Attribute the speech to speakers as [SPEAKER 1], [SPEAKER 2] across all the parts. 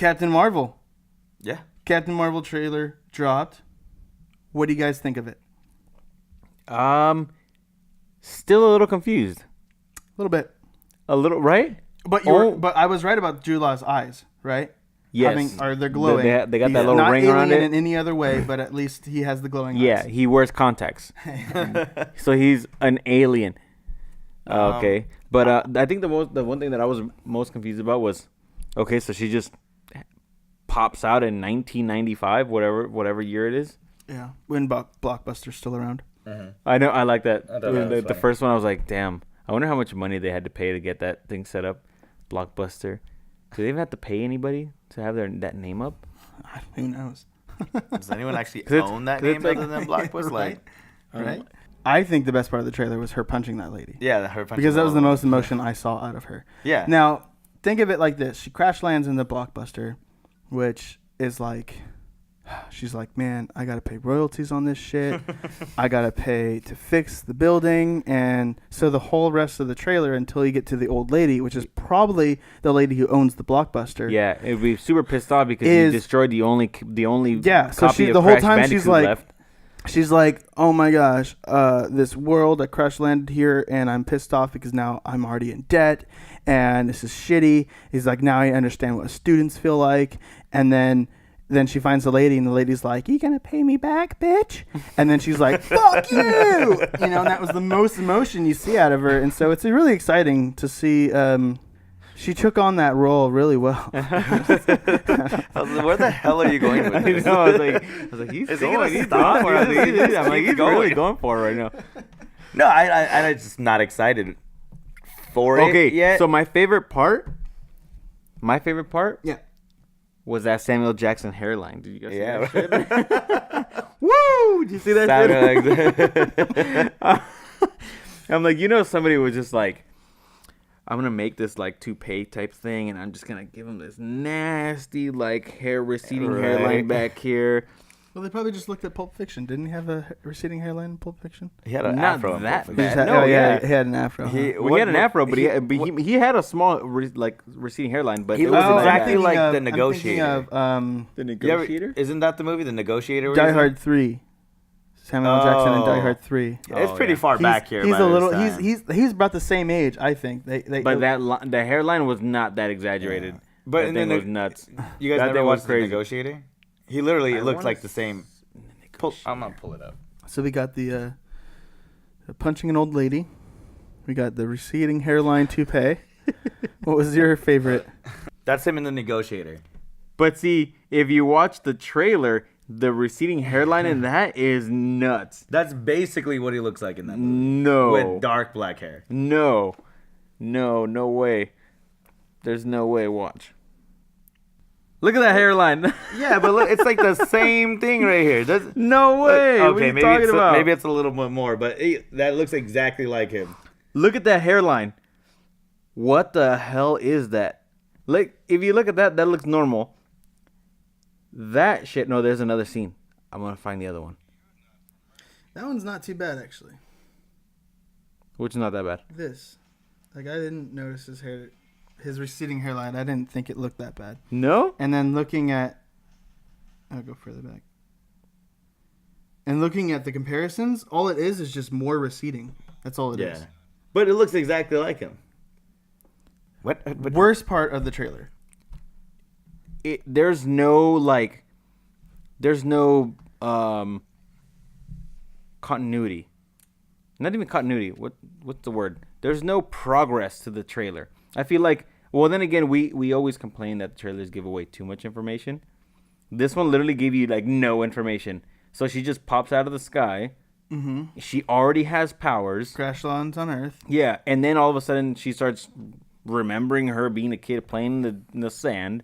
[SPEAKER 1] Captain Marvel.
[SPEAKER 2] Yeah.
[SPEAKER 1] Captain Marvel trailer dropped. What do you guys think of it?
[SPEAKER 3] Still a little confused.
[SPEAKER 1] A little bit.
[SPEAKER 3] A little, right?
[SPEAKER 1] But but I was right about Jude Law's eyes, right?
[SPEAKER 3] Yes.
[SPEAKER 1] They're glowing.
[SPEAKER 3] They got that little
[SPEAKER 1] not
[SPEAKER 3] ring around
[SPEAKER 1] alien
[SPEAKER 3] it.
[SPEAKER 1] in any other way, but at least he has the glowing eyes.
[SPEAKER 3] Yeah, he wears contacts. So he's an alien. Okay. But I think the one thing that I was most confused about was, okay, so she just pops out in 1995, whatever year it is.
[SPEAKER 1] Yeah. When Blockbuster's still around.
[SPEAKER 3] I know. I like that.
[SPEAKER 2] I thought that was
[SPEAKER 3] The
[SPEAKER 2] funny.
[SPEAKER 3] first one, I was like, damn. I wonder how much money they had to pay to get that thing set up. Blockbuster. Do they even have to pay anybody to have that name up?
[SPEAKER 1] Who knows?
[SPEAKER 2] Does anyone actually
[SPEAKER 3] 'Cause it's-
[SPEAKER 2] own that
[SPEAKER 3] 'cause it's
[SPEAKER 2] name
[SPEAKER 3] like-
[SPEAKER 2] other than Blockbuster? Like,
[SPEAKER 1] Right? I think the best part of the trailer was her punching that lady.
[SPEAKER 2] yeah, her punching
[SPEAKER 1] Because that was the
[SPEAKER 2] wall.
[SPEAKER 1] most emotion I saw out of her.
[SPEAKER 2] Yeah.
[SPEAKER 1] Now, think of it like this. She crash lands in the Blockbuster, which is like, she's like, man, I got to pay royalties on this shit. I got to pay to fix the building. And so the whole rest of the trailer until you get to the old lady, which is probably the lady who owns the Blockbuster.
[SPEAKER 3] Yeah, it'd be super pissed off because
[SPEAKER 1] Is-
[SPEAKER 3] you destroyed the only
[SPEAKER 1] Yeah, so
[SPEAKER 3] copy
[SPEAKER 1] she
[SPEAKER 3] of
[SPEAKER 1] the whole
[SPEAKER 3] Crash
[SPEAKER 1] time she's
[SPEAKER 3] Bandicoot
[SPEAKER 1] like,
[SPEAKER 3] left.
[SPEAKER 1] she's like, oh my gosh, this world, I crash landed here and I'm pissed off because now I'm already in debt and this is shitty. He's like, now I understand what students feel like. And then she finds the lady and the lady's like, you gonna pay me back, bitch? And then she's like, fuck you! You know, and that was the most emotion you see out of her. And so it's really exciting to see, she took on that role really well.
[SPEAKER 2] I was like, where the hell are you going with
[SPEAKER 3] I
[SPEAKER 2] this?
[SPEAKER 3] know. I was like, he's
[SPEAKER 2] Is he
[SPEAKER 3] going.
[SPEAKER 2] gonna
[SPEAKER 3] He's
[SPEAKER 2] stop
[SPEAKER 3] going.
[SPEAKER 2] or is he just
[SPEAKER 3] I'm like,
[SPEAKER 2] keep
[SPEAKER 3] he's
[SPEAKER 2] going?
[SPEAKER 3] really going for it right now.
[SPEAKER 2] No, I'm just not excited for it
[SPEAKER 3] Okay,
[SPEAKER 2] yet.
[SPEAKER 3] so my favorite part
[SPEAKER 1] Yeah.
[SPEAKER 3] was that Samuel Jackson hairline. Did you guys see
[SPEAKER 2] Yeah.
[SPEAKER 3] that shit? Woo! Did you see that shit? I'm like, somebody was just like, I'm going to make this like toupee type thing and I'm just going to give him this nasty like receding
[SPEAKER 2] Right.
[SPEAKER 3] hairline back here.
[SPEAKER 1] Well, they probably just looked at Pulp Fiction. Didn't he have a receding hairline in Pulp Fiction?
[SPEAKER 2] He had an
[SPEAKER 3] Not
[SPEAKER 2] afro. in
[SPEAKER 3] that
[SPEAKER 2] Pulp
[SPEAKER 3] bad.
[SPEAKER 2] Fiction.
[SPEAKER 1] He just
[SPEAKER 3] No, yeah.
[SPEAKER 1] he had an afro.
[SPEAKER 2] He-
[SPEAKER 1] huh?
[SPEAKER 3] Well, he had an
[SPEAKER 2] What-
[SPEAKER 3] afro, but
[SPEAKER 2] he-
[SPEAKER 3] he had a small receding hairline, but
[SPEAKER 2] He
[SPEAKER 3] it
[SPEAKER 2] looks
[SPEAKER 3] wasn't that
[SPEAKER 2] exactly
[SPEAKER 3] bad.
[SPEAKER 2] like The
[SPEAKER 1] I'm thinking
[SPEAKER 2] Negotiator.
[SPEAKER 1] of
[SPEAKER 3] The
[SPEAKER 2] You ever-
[SPEAKER 3] Negotiator.
[SPEAKER 2] isn't that the movie, The Negotiator? where
[SPEAKER 1] Die
[SPEAKER 2] he's in?
[SPEAKER 1] Hard 3. Samuel L. Jackson in Die
[SPEAKER 2] Oh.
[SPEAKER 1] Hard 3.
[SPEAKER 2] It's
[SPEAKER 3] Oh,
[SPEAKER 2] pretty
[SPEAKER 3] yeah.
[SPEAKER 2] far back here.
[SPEAKER 1] He's
[SPEAKER 2] by
[SPEAKER 1] a
[SPEAKER 2] this
[SPEAKER 1] little.
[SPEAKER 2] time.
[SPEAKER 1] He's about the same age, I think. They
[SPEAKER 3] But the hairline was not that exaggerated.
[SPEAKER 2] But
[SPEAKER 3] That
[SPEAKER 2] in
[SPEAKER 3] thing
[SPEAKER 2] the
[SPEAKER 3] was nuts.
[SPEAKER 2] You guys
[SPEAKER 3] That
[SPEAKER 2] never
[SPEAKER 3] thing was
[SPEAKER 2] watched The
[SPEAKER 3] crazy.
[SPEAKER 2] Negotiator? He literally
[SPEAKER 3] I
[SPEAKER 2] looks
[SPEAKER 3] wanna
[SPEAKER 2] like the same. I'm gonna pull it up.
[SPEAKER 1] So we got the punching an old lady. We got the receding hairline toupee. What was your favorite?
[SPEAKER 2] That's him in The Negotiator.
[SPEAKER 3] But see, if you watch the trailer, the receding hairline in that is nuts.
[SPEAKER 2] That's basically what he looks like in that movie.
[SPEAKER 3] No.
[SPEAKER 2] With dark black hair.
[SPEAKER 3] No way. There's no way. Watch. Look at that hairline.
[SPEAKER 2] Yeah, but look, it's like the same thing right here.
[SPEAKER 3] No way. What are
[SPEAKER 2] Okay,
[SPEAKER 3] you
[SPEAKER 2] maybe
[SPEAKER 3] talking
[SPEAKER 2] it's
[SPEAKER 3] about?
[SPEAKER 2] maybe it's a little bit more, but that looks exactly like him.
[SPEAKER 3] Look at that hairline. What the hell is that? Like, if you look at that, that looks normal. That shit. No, there's another scene. I'm gonna find the other one.
[SPEAKER 1] That one's not too bad, actually.
[SPEAKER 3] Which is not that bad.
[SPEAKER 1] This, like, I didn't notice his receding hairline. I didn't think it looked that bad.
[SPEAKER 3] No?
[SPEAKER 1] And then looking at, I'll go further back. And looking at the comparisons, all it is just more receding. That's all it is.
[SPEAKER 2] But it looks exactly like him. What?
[SPEAKER 1] Worst part of the trailer.
[SPEAKER 3] There's no continuity. Not even continuity. What's the word? There's no progress to the trailer. I feel like, well, then again, we always complain that the trailers give away too much information. This one literally gave you like no information. So she just pops out of the sky.
[SPEAKER 1] Mm-hmm.
[SPEAKER 3] She already has powers.
[SPEAKER 1] Crash lands on Earth.
[SPEAKER 3] Yeah, and then all of a sudden she starts remembering her being a kid playing in the sand.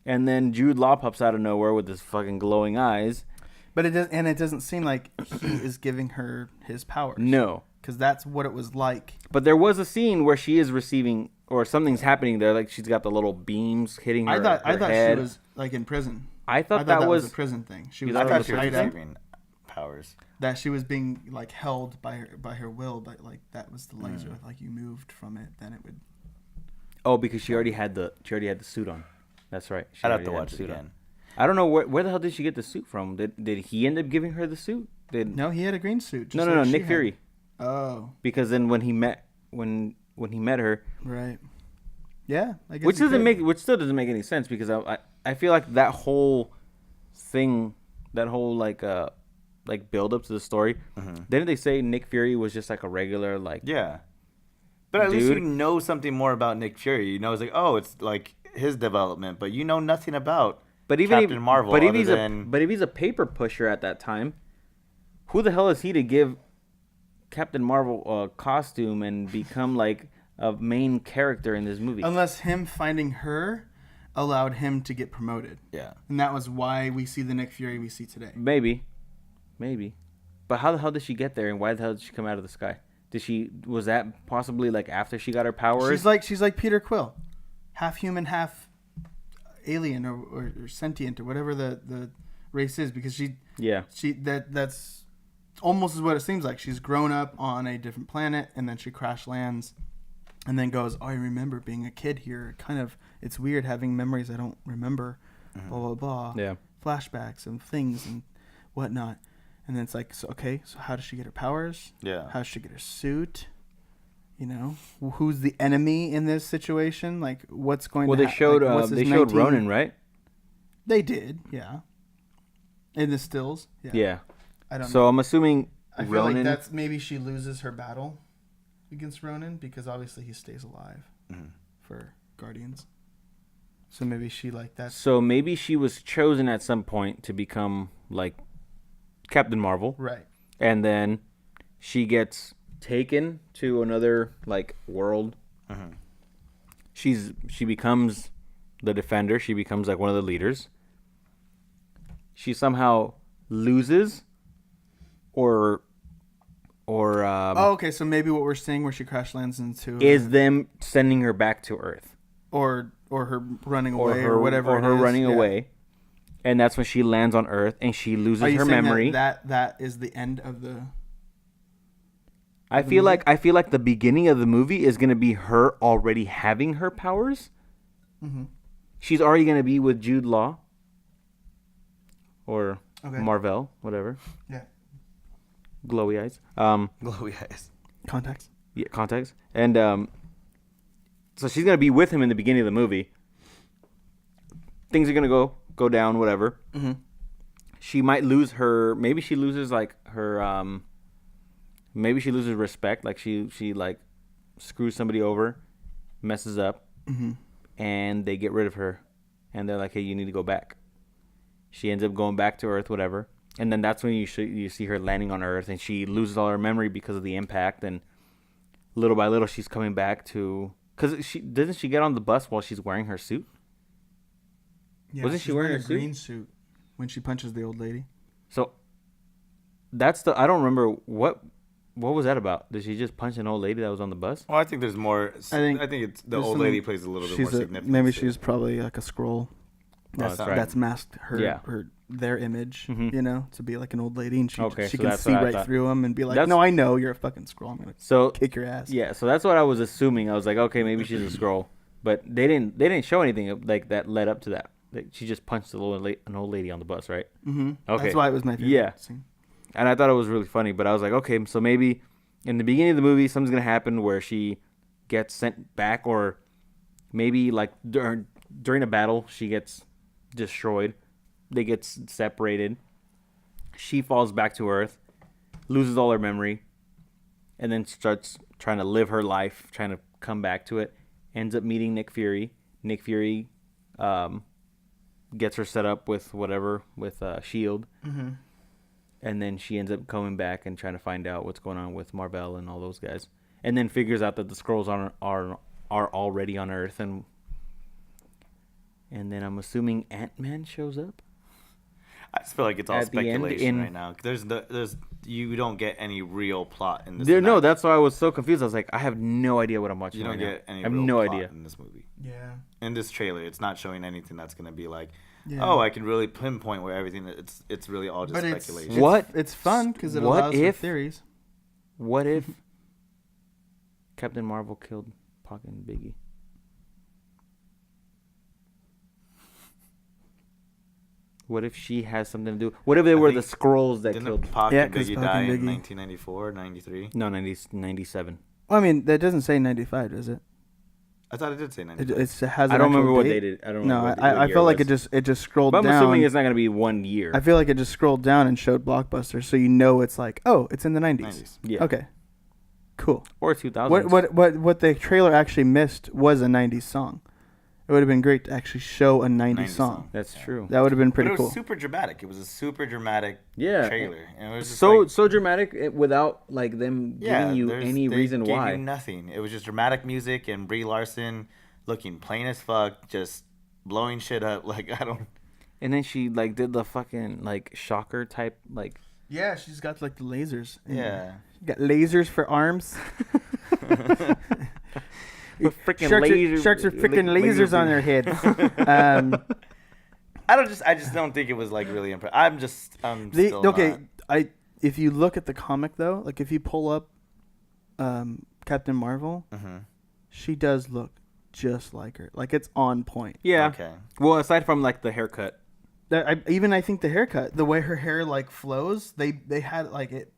[SPEAKER 3] And then Jude Law pops out of nowhere with his fucking glowing eyes.
[SPEAKER 1] But it doesn't seem like he is giving her his powers.
[SPEAKER 3] No.
[SPEAKER 1] Because that's what it was like.
[SPEAKER 3] But there was a scene where she is receiving, or something's happening there. Like she's got the little beams hitting her,
[SPEAKER 1] I thought
[SPEAKER 3] head.
[SPEAKER 1] she was like in prison.
[SPEAKER 3] I thought
[SPEAKER 1] that
[SPEAKER 3] was
[SPEAKER 1] a prison thing. She
[SPEAKER 3] You
[SPEAKER 1] was
[SPEAKER 3] thought
[SPEAKER 2] I
[SPEAKER 3] it
[SPEAKER 2] thought she was
[SPEAKER 1] tied up.
[SPEAKER 2] receiving powers.
[SPEAKER 1] That she was being like held by her will, but like that was the laser. Like you moved from it, then it would.
[SPEAKER 3] Oh, because she already had the suit on. That's right. She
[SPEAKER 2] I'd have
[SPEAKER 3] already
[SPEAKER 2] to
[SPEAKER 3] had
[SPEAKER 2] watch
[SPEAKER 3] the
[SPEAKER 2] it
[SPEAKER 3] suit on.
[SPEAKER 2] again.
[SPEAKER 3] I don't know where the hell did she get the suit from? Did he end up giving her the suit?
[SPEAKER 1] No, he had a green suit. Just
[SPEAKER 3] No.
[SPEAKER 1] like she
[SPEAKER 3] Nick
[SPEAKER 1] had.
[SPEAKER 3] Fury.
[SPEAKER 1] Oh,
[SPEAKER 3] Because then when he met her,
[SPEAKER 1] right. Yeah, I guess.
[SPEAKER 3] which
[SPEAKER 1] he could.
[SPEAKER 3] which still doesn't make any sense because I feel like that whole thing, that whole like build up to the story, didn't they say Nick Fury was just like a regular like
[SPEAKER 2] Yeah. But at least
[SPEAKER 3] Dude.
[SPEAKER 2] you know something more about Nick Fury. You know, it's like, oh, it's like his development, but you know nothing about Captain Marvel.
[SPEAKER 3] But if
[SPEAKER 2] other
[SPEAKER 3] he's a paper pusher at that time, who the hell is he to give Captain Marvel a costume and become like a main character in this movie?
[SPEAKER 1] Unless him finding her allowed him to get promoted,
[SPEAKER 2] yeah.
[SPEAKER 1] and that was why we see the Nick Fury we see today.
[SPEAKER 3] Maybe. But how the hell did she get there, and why the hell did she come out of the sky? Was that possibly like after she got her powers?
[SPEAKER 1] She's like Peter Quill, half human, half alien or sentient or whatever the race is, because that's almost is what it seems like. She's grown up on a different planet and then she crash lands and then goes, oh, I remember being a kid here. It's weird having memories I don't remember, blah, blah, blah.
[SPEAKER 3] Yeah.
[SPEAKER 1] Flashbacks and things and whatnot. And then it's like, so how does she get her powers?
[SPEAKER 2] Yeah.
[SPEAKER 1] How does she get her suit? You know, who's the enemy in this situation? Like, what's going
[SPEAKER 3] Well,
[SPEAKER 1] to
[SPEAKER 3] they showed Ronan, right?
[SPEAKER 1] They did, yeah. In the stills, yeah.
[SPEAKER 3] Yeah.
[SPEAKER 1] I don't know.
[SPEAKER 3] So I'm assuming
[SPEAKER 1] I feel
[SPEAKER 3] Ronan.
[SPEAKER 1] like that's maybe she loses her battle against Ronan because obviously he stays alive for Guardians. So maybe she like that.
[SPEAKER 3] So maybe she was chosen at some point to become like Captain Marvel,
[SPEAKER 1] Right.
[SPEAKER 3] and then she gets taken to another like world. She becomes the Defender. She becomes like one of the leaders. She somehow loses, or
[SPEAKER 1] okay. So maybe what we're seeing where she crash lands into
[SPEAKER 3] is them sending her back to Earth,
[SPEAKER 1] or her running away or whatever,
[SPEAKER 3] or her
[SPEAKER 1] it is.
[SPEAKER 3] running
[SPEAKER 1] Yeah.
[SPEAKER 3] away, and that's when she lands on Earth and she loses
[SPEAKER 1] Are you
[SPEAKER 3] her
[SPEAKER 1] saying
[SPEAKER 3] memory.
[SPEAKER 1] that is the end of the?
[SPEAKER 3] I feel like the beginning of the movie is gonna be her already having her powers.
[SPEAKER 1] Mm-hmm.
[SPEAKER 3] She's already gonna be with Jude Law or
[SPEAKER 1] Okay.
[SPEAKER 3] Marvel, whatever.
[SPEAKER 1] Yeah.
[SPEAKER 3] Glowy eyes.
[SPEAKER 2] Glowy eyes.
[SPEAKER 1] Contacts.
[SPEAKER 3] Yeah, contacts. And so she's gonna be with him in the beginning of the movie. Things are gonna go down, whatever.
[SPEAKER 1] Mm-hmm.
[SPEAKER 3] She might lose her. Maybe she loses like her. Maybe she loses respect. Like she like screws somebody over, messes up, and they get rid of her, and they're like, "Hey, you need to go back." She ends up going back to Earth, whatever, and then that's when you see her landing on Earth, and she loses all her memory because of the impact, and little by little she's coming back to. Because doesn't she get on the bus while she's wearing her suit?
[SPEAKER 1] Yeah,
[SPEAKER 3] Wasn't she
[SPEAKER 1] she's
[SPEAKER 3] wearing
[SPEAKER 1] a
[SPEAKER 3] a suit?
[SPEAKER 1] green suit when she punches the old lady?
[SPEAKER 3] So that's I don't remember what was that about. Did she just punch an old lady that was on the bus?
[SPEAKER 2] Well, I think there's more. I think it's the
[SPEAKER 1] there's
[SPEAKER 2] old
[SPEAKER 1] some-
[SPEAKER 2] lady plays a little bit more significant.
[SPEAKER 1] Maybe she's probably like a scroll.
[SPEAKER 3] That's right.
[SPEAKER 1] That's masked
[SPEAKER 3] Yeah.
[SPEAKER 1] their image,
[SPEAKER 3] Mhm.
[SPEAKER 1] you know, to be like an old lady, and she
[SPEAKER 3] Okay, so
[SPEAKER 1] can
[SPEAKER 3] that's
[SPEAKER 1] see
[SPEAKER 3] what I
[SPEAKER 1] right
[SPEAKER 3] thought.
[SPEAKER 1] through them and be like,
[SPEAKER 3] That's-
[SPEAKER 1] "No, I know you're a fucking scroll. I'm gonna
[SPEAKER 3] So
[SPEAKER 1] kick your ass."
[SPEAKER 3] yeah, so that's what I was assuming. I was like, okay, maybe she's a scroll, but they didn't show anything like that led up to that. Like, she just punched an old lady on the bus, right?
[SPEAKER 1] Mm-hmm.
[SPEAKER 3] Okay.
[SPEAKER 1] That's why it was my favorite
[SPEAKER 3] Yeah.
[SPEAKER 1] scene.
[SPEAKER 3] And I thought it was really funny, but I was like, okay, so maybe in the beginning of the movie, something's gonna happen where she gets sent back, or maybe like during a battle, she gets destroyed. They get separated. She falls back to Earth, loses all her memory, and then starts trying to live her life, trying to come back to it. Ends up meeting Nick Fury. Nick Fury gets her set up with Shield.
[SPEAKER 1] Mm-hmm.
[SPEAKER 3] And then she ends up coming back and trying to find out what's going on with Marvel and all those guys, and then figures out that the Skrulls are already on Earth, and then I'm assuming Ant-Man shows up.
[SPEAKER 2] I just feel like it's all
[SPEAKER 3] At the end,
[SPEAKER 2] speculation right now. You don't get any real plot in this.
[SPEAKER 3] No, that's why I was so confused. I was like, I have no idea what I'm watching.
[SPEAKER 2] You don't
[SPEAKER 3] right
[SPEAKER 2] get
[SPEAKER 3] now.
[SPEAKER 2] any
[SPEAKER 3] I have
[SPEAKER 2] real
[SPEAKER 3] no
[SPEAKER 2] plot
[SPEAKER 3] idea.
[SPEAKER 2] in this movie.
[SPEAKER 1] Yeah.
[SPEAKER 2] In this trailer, it's not showing anything that's gonna be like,
[SPEAKER 1] Yeah.
[SPEAKER 2] oh, I can really pinpoint where everything. It's really all just
[SPEAKER 1] But
[SPEAKER 2] speculation.
[SPEAKER 3] What?
[SPEAKER 1] It's fun because it
[SPEAKER 3] What
[SPEAKER 1] allows
[SPEAKER 3] if-
[SPEAKER 1] for theories.
[SPEAKER 3] What if Captain Marvel killed Pac and Biggie? What if she has something to do? What if they were the
[SPEAKER 2] think-
[SPEAKER 3] scrolls that
[SPEAKER 2] Didn't
[SPEAKER 3] killed?
[SPEAKER 2] Pac
[SPEAKER 1] Yeah,
[SPEAKER 2] and
[SPEAKER 1] 'cause
[SPEAKER 2] Biggie
[SPEAKER 1] Pac
[SPEAKER 2] die
[SPEAKER 1] and
[SPEAKER 2] in
[SPEAKER 1] Biggie.
[SPEAKER 2] 1994, 93?
[SPEAKER 3] No, 97.
[SPEAKER 1] Well, I mean, that doesn't say 95, does it?
[SPEAKER 2] I thought it did say
[SPEAKER 1] It
[SPEAKER 2] 95.
[SPEAKER 1] has. An
[SPEAKER 3] I don't remember
[SPEAKER 1] actual
[SPEAKER 3] what
[SPEAKER 1] date.
[SPEAKER 3] they did. I don't
[SPEAKER 1] No,
[SPEAKER 3] remember.
[SPEAKER 1] I felt like it just scrolled
[SPEAKER 3] But I'm
[SPEAKER 1] down.
[SPEAKER 3] assuming it's not gonna be 1 year.
[SPEAKER 1] I feel like it just scrolled down and showed Blockbuster, so you know it's like, oh, it's in the 90s.
[SPEAKER 2] 90s.
[SPEAKER 3] Yeah.
[SPEAKER 1] Okay. Cool.
[SPEAKER 3] Or 2000s.
[SPEAKER 1] What the trailer actually missed was a 90s song. It would have been great to actually show a 90s, song.
[SPEAKER 3] That's true.
[SPEAKER 1] That would have been
[SPEAKER 2] But
[SPEAKER 1] pretty
[SPEAKER 2] it was
[SPEAKER 1] cool.
[SPEAKER 2] super dramatic. It was a super dramatic
[SPEAKER 3] Yeah.
[SPEAKER 2] trailer. And it was just
[SPEAKER 3] So
[SPEAKER 2] like,
[SPEAKER 3] so dramatic without like them giving you
[SPEAKER 2] there's-
[SPEAKER 3] any
[SPEAKER 2] they
[SPEAKER 3] reason
[SPEAKER 2] gave
[SPEAKER 3] why.
[SPEAKER 2] you nothing. It was just dramatic music and Brie Larson looking plain as fuck, just blowing shit up. Like, I don't.
[SPEAKER 3] And then she like did the fucking like shocker type like.
[SPEAKER 1] Yeah, she's got like the lasers.
[SPEAKER 2] Yeah.
[SPEAKER 1] She got lasers for arms.
[SPEAKER 3] With freaking
[SPEAKER 1] Sharks are freaking lasers on their heads.
[SPEAKER 2] I just don't think it was like really impressive. I'm still
[SPEAKER 1] okay,
[SPEAKER 2] not.
[SPEAKER 1] if you look at the comic though, like if you pull up Captain Marvel,
[SPEAKER 2] Mhm.
[SPEAKER 1] she does look just like her. Like it's on point.
[SPEAKER 3] Yeah.
[SPEAKER 2] Okay.
[SPEAKER 3] Well, aside from like the haircut.
[SPEAKER 1] I think the haircut, the way her hair like flows, they had like it.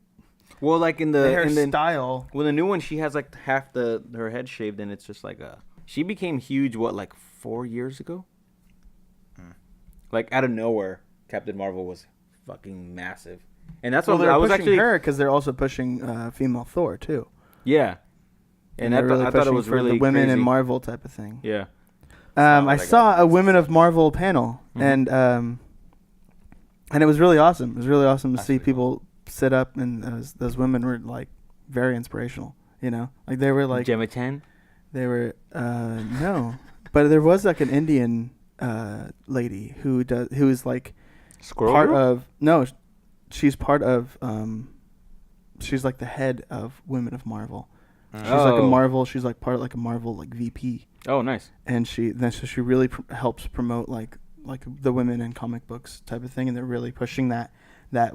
[SPEAKER 3] Well, like in
[SPEAKER 1] The
[SPEAKER 3] the
[SPEAKER 1] hairstyle.
[SPEAKER 3] well, the new one, she has like half her head shaved, and it's just like a. She became huge. What, like 4 years ago? Like out of nowhere, Captain Marvel was fucking massive, and that's
[SPEAKER 1] Well,
[SPEAKER 3] what
[SPEAKER 1] they're
[SPEAKER 3] I was
[SPEAKER 1] pushing
[SPEAKER 3] actually.
[SPEAKER 1] her because they're also pushing female Thor too.
[SPEAKER 3] Yeah, and I,
[SPEAKER 1] they're really
[SPEAKER 3] I thought it
[SPEAKER 1] pushing
[SPEAKER 3] was
[SPEAKER 1] for
[SPEAKER 3] really
[SPEAKER 1] the women
[SPEAKER 3] crazy.
[SPEAKER 1] in Marvel type of thing.
[SPEAKER 3] Yeah.
[SPEAKER 2] not what
[SPEAKER 1] I
[SPEAKER 2] I got
[SPEAKER 1] saw
[SPEAKER 2] from
[SPEAKER 1] a
[SPEAKER 2] this.
[SPEAKER 1] Women of Marvel panel,
[SPEAKER 3] Mhm.
[SPEAKER 1] and it was really awesome. It was really awesome to
[SPEAKER 2] That's
[SPEAKER 1] see
[SPEAKER 2] pretty cool.
[SPEAKER 1] people sit up, and those women were like very inspirational. You know, like they were like
[SPEAKER 3] Gemma Chan.
[SPEAKER 1] they were no, but there was like an Indian lady who is like
[SPEAKER 3] Squirrel
[SPEAKER 1] part
[SPEAKER 3] Girl?
[SPEAKER 1] of no, she's part of she's like the head of Women of Marvel. She's like a
[SPEAKER 3] Oh.
[SPEAKER 1] Marvel. She's like part of like a Marvel like VP.
[SPEAKER 3] Oh, nice.
[SPEAKER 1] And she really helps promote like the women in comic books type of thing, and they're really pushing that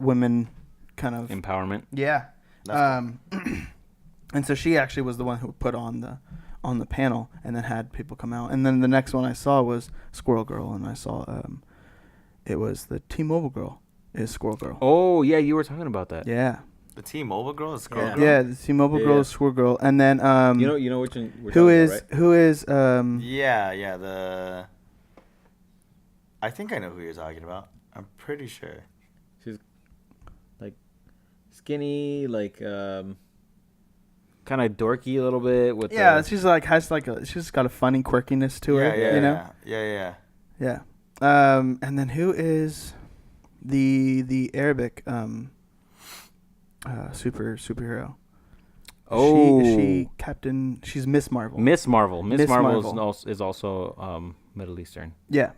[SPEAKER 1] women kind of
[SPEAKER 3] Empowerment.
[SPEAKER 1] yeah.
[SPEAKER 2] That's
[SPEAKER 1] And so she actually was the one who put on the panel, and then had people come out. And then the next one I saw was Squirrel Girl, and I saw it was the T-Mobile girl is Squirrel Girl.
[SPEAKER 3] Oh yeah, you were talking about that.
[SPEAKER 1] Yeah,
[SPEAKER 2] The T-Mobile girl is Squirrel
[SPEAKER 3] Yeah.
[SPEAKER 2] Girl?
[SPEAKER 1] yeah. The T-Mobile girl
[SPEAKER 3] Yeah.
[SPEAKER 1] is Squirrel Girl, and then
[SPEAKER 3] You know which one we're
[SPEAKER 1] who
[SPEAKER 3] talking
[SPEAKER 1] is
[SPEAKER 3] about, right?
[SPEAKER 1] who is
[SPEAKER 2] Yeah. I think I know who you're talking about. I'm pretty sure.
[SPEAKER 3] She's like skinny, like kind of dorky a little bit with
[SPEAKER 1] yeah.
[SPEAKER 3] the,
[SPEAKER 1] She's like she's got a funny quirkiness to her.
[SPEAKER 2] Yeah.
[SPEAKER 1] You know.
[SPEAKER 2] Yeah.
[SPEAKER 1] Yeah. And then who is the Arabic superhero?
[SPEAKER 3] Oh.
[SPEAKER 1] Is she Captain? She's Miss Marvel.
[SPEAKER 3] Miss Marvel. Miss
[SPEAKER 1] Miss
[SPEAKER 3] Marvel,
[SPEAKER 1] Marvel.
[SPEAKER 3] is also Middle Eastern.
[SPEAKER 1] Yeah.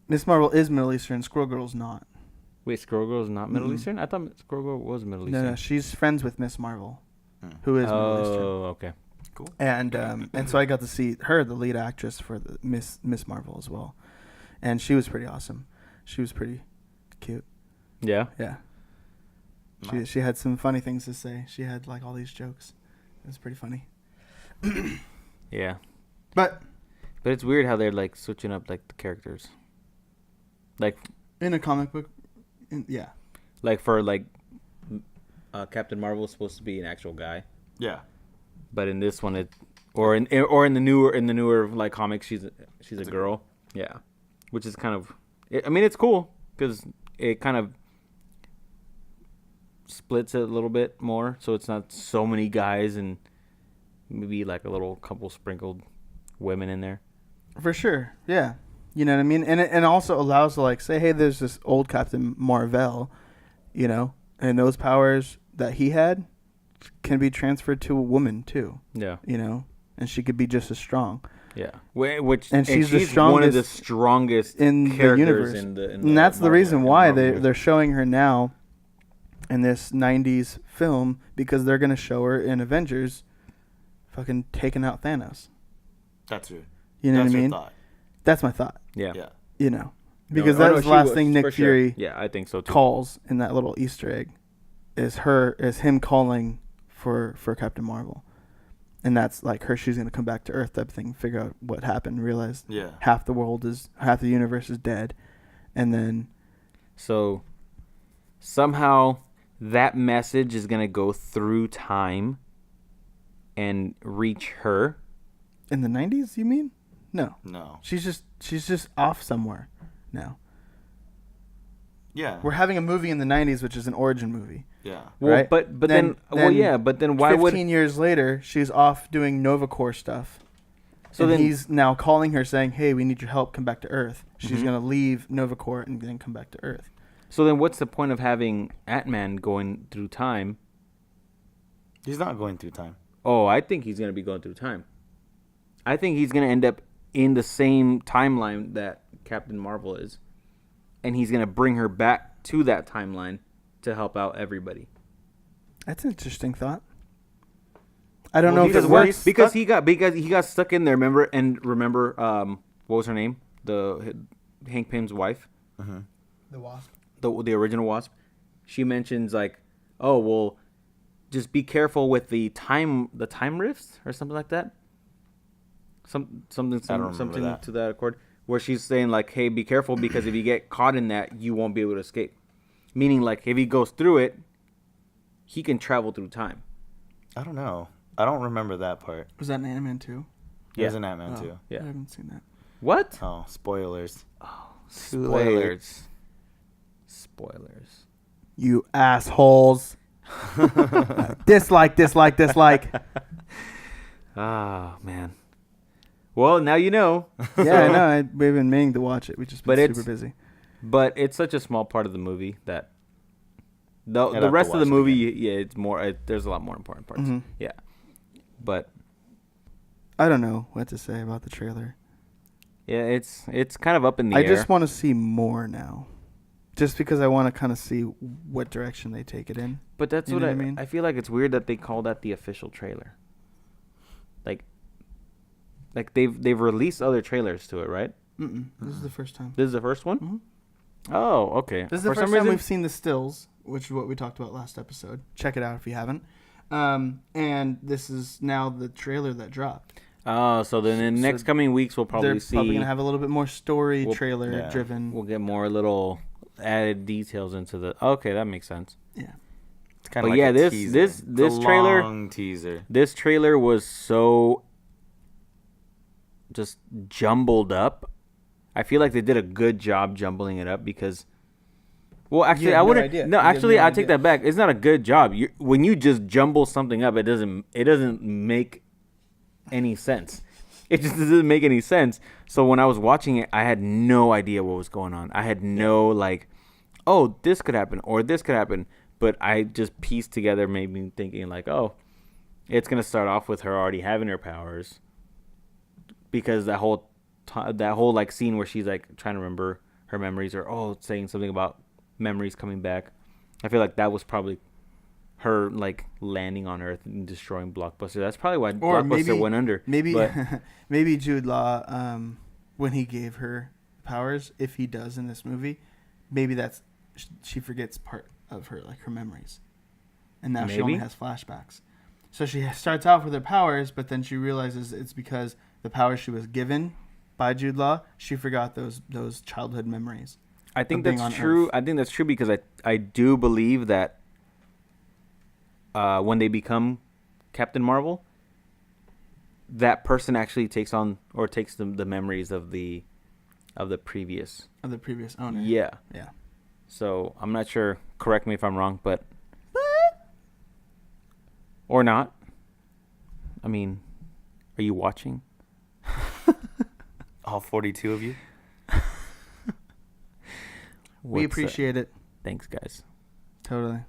[SPEAKER 1] Miss Marvel is Middle Eastern. Squirrel Girl's not.
[SPEAKER 3] Wait, Squirrel Girl is not Middle
[SPEAKER 1] Mm-mm.
[SPEAKER 3] Eastern? I thought Squirrel Girl was Middle
[SPEAKER 1] No,
[SPEAKER 3] Eastern.
[SPEAKER 1] no, she's friends with Miss Marvel,
[SPEAKER 2] Hmm.
[SPEAKER 1] who is Middle Eastern.
[SPEAKER 3] Oh, okay.
[SPEAKER 2] Cool.
[SPEAKER 1] And so I got to see her, the lead actress for the Miss Marvel as well, and she was pretty awesome. She was pretty cute.
[SPEAKER 3] Yeah.
[SPEAKER 1] Yeah.
[SPEAKER 2] Nice.
[SPEAKER 1] She had some funny things to say. She had like all these jokes. It was pretty funny.
[SPEAKER 3] Yeah.
[SPEAKER 1] But
[SPEAKER 3] But it's weird how they're like switching up like the characters. Like
[SPEAKER 1] in a comic book, yeah.
[SPEAKER 3] like for like Captain Marvel is supposed to be an actual guy,
[SPEAKER 2] Yeah.
[SPEAKER 3] but in this one in the newer like comics she's a girl. Yeah. Which is kind of I mean it's cool cuz it kind of splits it a little bit more so it's not so many guys and maybe like a little couple sprinkled women in there.
[SPEAKER 1] For sure, yeah. You know what I mean? And it also allows to like say, hey, there's this old Captain Marvel, you know, and those powers that he had can be transferred to a woman too,
[SPEAKER 3] Yeah.
[SPEAKER 1] you know, and she could be just as strong.
[SPEAKER 3] Yeah. Which
[SPEAKER 1] And she's the
[SPEAKER 3] one of the
[SPEAKER 1] strongest
[SPEAKER 3] strongest
[SPEAKER 1] in the
[SPEAKER 3] characters
[SPEAKER 1] universe.
[SPEAKER 3] in the
[SPEAKER 1] And that's the
[SPEAKER 3] Marvel-
[SPEAKER 1] reason
[SPEAKER 3] in
[SPEAKER 1] why
[SPEAKER 3] Marvel universe.
[SPEAKER 1] they're showing her now in this 90s film, because they're going to show her in Avengers fucking taking out Thanos.
[SPEAKER 2] That's your.
[SPEAKER 1] You know
[SPEAKER 2] that's
[SPEAKER 1] what I
[SPEAKER 2] your
[SPEAKER 1] mean?
[SPEAKER 2] thought.
[SPEAKER 1] That's my thought,
[SPEAKER 3] Yeah.
[SPEAKER 2] Yeah.
[SPEAKER 1] you know, because
[SPEAKER 3] No,
[SPEAKER 1] that's
[SPEAKER 3] no,
[SPEAKER 1] the
[SPEAKER 3] she
[SPEAKER 1] last
[SPEAKER 3] was,
[SPEAKER 1] thing
[SPEAKER 3] for
[SPEAKER 1] Nick
[SPEAKER 3] sure.
[SPEAKER 1] Fury
[SPEAKER 3] Yeah, I think so too.
[SPEAKER 1] calls in that little Easter egg is him calling for Captain Marvel, and that's like her. She's gonna come back to Earth type thing, figure out what happened, realize
[SPEAKER 2] Yeah.
[SPEAKER 1] half the universe is dead, and then
[SPEAKER 3] So somehow that message is gonna go through time and reach her.
[SPEAKER 1] In the 90s, you mean? No.
[SPEAKER 2] No.
[SPEAKER 1] She's just off somewhere now.
[SPEAKER 2] Yeah.
[SPEAKER 1] We're having a movie in the 90s, which is an origin movie.
[SPEAKER 2] Yeah.
[SPEAKER 3] Well,
[SPEAKER 1] Right?
[SPEAKER 3] but then well, yeah, but then why
[SPEAKER 1] 15 years later, she's off doing Novacore stuff.
[SPEAKER 3] So
[SPEAKER 1] And
[SPEAKER 3] then
[SPEAKER 1] he's now calling her saying, hey, we need your help, come back to Earth. She's
[SPEAKER 3] Mhm.
[SPEAKER 1] going to leave Novacore and then come back to Earth.
[SPEAKER 3] so then what's the point of having Ant-Man going through time?
[SPEAKER 2] He's not going through time.
[SPEAKER 3] Oh, I think he's gonna be going through time. I think he's gonna end up in the same timeline that Captain Marvel is, and he's gonna bring her back to that timeline to help out everybody.
[SPEAKER 1] That's an interesting thought. I don't
[SPEAKER 2] Well,
[SPEAKER 1] know if
[SPEAKER 2] because
[SPEAKER 1] it
[SPEAKER 2] where
[SPEAKER 1] works.
[SPEAKER 3] because he got stuck in there. Remember what was her name? Hank Pym's wife,
[SPEAKER 1] The Wasp.
[SPEAKER 3] the original Wasp. She mentions like, oh well, just be careful with the time rifts or something like that. Something
[SPEAKER 2] that.
[SPEAKER 3] to that accord, where she's saying like, hey, be careful because if you get caught in that, you won't be able to escape. Meaning like if he goes through it, he can travel through time.
[SPEAKER 2] I don't know. I don't remember that part.
[SPEAKER 1] Was that an Ant-Man 2?
[SPEAKER 3] Yeah.
[SPEAKER 2] There's an Ant-Man too.
[SPEAKER 3] Yeah.
[SPEAKER 1] I haven't seen that.
[SPEAKER 3] What?
[SPEAKER 2] Oh, spoilers.
[SPEAKER 3] Too late. Spoilers.
[SPEAKER 1] You assholes. Dislike.
[SPEAKER 3] Ah, man. Well, now you know.
[SPEAKER 1] Yeah, I know. We've been meaning to watch it. We've just
[SPEAKER 3] But
[SPEAKER 1] been
[SPEAKER 3] it's-
[SPEAKER 1] super busy.
[SPEAKER 3] But it's such a small part of the movie that
[SPEAKER 2] I'd
[SPEAKER 3] the
[SPEAKER 2] have to
[SPEAKER 3] rest of the
[SPEAKER 2] watch it
[SPEAKER 3] movie, yeah, it's more. There's a lot more important parts.
[SPEAKER 1] Mhm.
[SPEAKER 3] Yeah, but
[SPEAKER 1] I don't know what to say about the trailer.
[SPEAKER 3] yeah, it's kind of up in the
[SPEAKER 1] I
[SPEAKER 3] air.
[SPEAKER 1] just want to see more now. Just because I want to kind of see what direction they take it in.
[SPEAKER 3] But that's
[SPEAKER 1] You
[SPEAKER 3] what
[SPEAKER 1] know
[SPEAKER 3] I
[SPEAKER 1] what I
[SPEAKER 3] mean.
[SPEAKER 1] mean?
[SPEAKER 3] I feel like it's weird that they call that the official trailer. Like they've released other trailers to it, right?
[SPEAKER 1] This is the first time.
[SPEAKER 3] This is the first one.
[SPEAKER 1] Mhm.
[SPEAKER 3] Oh, okay.
[SPEAKER 1] This is the
[SPEAKER 3] For
[SPEAKER 1] first
[SPEAKER 3] some
[SPEAKER 1] time
[SPEAKER 3] reason-
[SPEAKER 1] we've seen the stills, which is what we talked about last episode. Check it out if you haven't. And this is now the trailer that dropped.
[SPEAKER 3] Oh, so then in the
[SPEAKER 1] So
[SPEAKER 3] next coming weeks we'll probably
[SPEAKER 1] They're
[SPEAKER 3] see.
[SPEAKER 1] probably gonna have a little bit more story
[SPEAKER 3] We'll-
[SPEAKER 1] trailer
[SPEAKER 2] yeah.
[SPEAKER 1] driven.
[SPEAKER 3] We'll get more little added details into the. Okay, that makes sense.
[SPEAKER 1] Yeah.
[SPEAKER 2] It's kind
[SPEAKER 3] But
[SPEAKER 2] of like
[SPEAKER 3] yeah,
[SPEAKER 2] a
[SPEAKER 3] this-
[SPEAKER 2] teaser.
[SPEAKER 3] this-
[SPEAKER 2] It's
[SPEAKER 3] this
[SPEAKER 2] a
[SPEAKER 3] trailer-
[SPEAKER 2] long teaser.
[SPEAKER 3] This trailer was so just jumbled up. I feel like they did a good job jumbling it up because. Well, actually,
[SPEAKER 1] have
[SPEAKER 3] I
[SPEAKER 1] no
[SPEAKER 3] wouldn't.
[SPEAKER 1] idea.
[SPEAKER 3] No,
[SPEAKER 1] You have
[SPEAKER 3] actually,
[SPEAKER 1] no
[SPEAKER 3] I
[SPEAKER 1] idea.
[SPEAKER 3] take that back. It's not a good job. When you just jumble something up, it doesn't make any sense. It just doesn't make any sense. So when I was watching it, I had no idea what was going on. I had no like, oh, this could happen or this could happen. But I just pieced together, made me thinking like, oh, it's gonna start off with her already having her powers, because that whole like scene where she's like trying to remember her memories or saying something about memories coming back. I feel like that was probably her like landing on Earth and destroying Blockbuster. That's probably why
[SPEAKER 1] Or
[SPEAKER 3] Blockbuster went under.
[SPEAKER 1] Maybe
[SPEAKER 3] But-
[SPEAKER 1] maybe Jude Law, when he gave her powers, if he does in this movie, maybe that's she forgets part of her like her memories, and now she only
[SPEAKER 3] Maybe.
[SPEAKER 1] has flashbacks. So she starts off with her powers, but then she realizes it's because the powers she was given by Jude Law, she forgot those childhood memories.
[SPEAKER 3] I think
[SPEAKER 1] of being
[SPEAKER 3] that's
[SPEAKER 1] on
[SPEAKER 3] true.
[SPEAKER 1] Earth.
[SPEAKER 3] I think that's true because I do believe that when they become Captain Marvel, that person actually takes on or takes the memories of the previous.
[SPEAKER 1] Of the previous owner.
[SPEAKER 3] Yeah.
[SPEAKER 1] Yeah.
[SPEAKER 3] So I'm not sure. Correct me if I'm wrong, but or not. I mean, are you watching?
[SPEAKER 2] All 42 of you.
[SPEAKER 1] We appreciate it.
[SPEAKER 3] Thanks, guys.
[SPEAKER 1] Totally.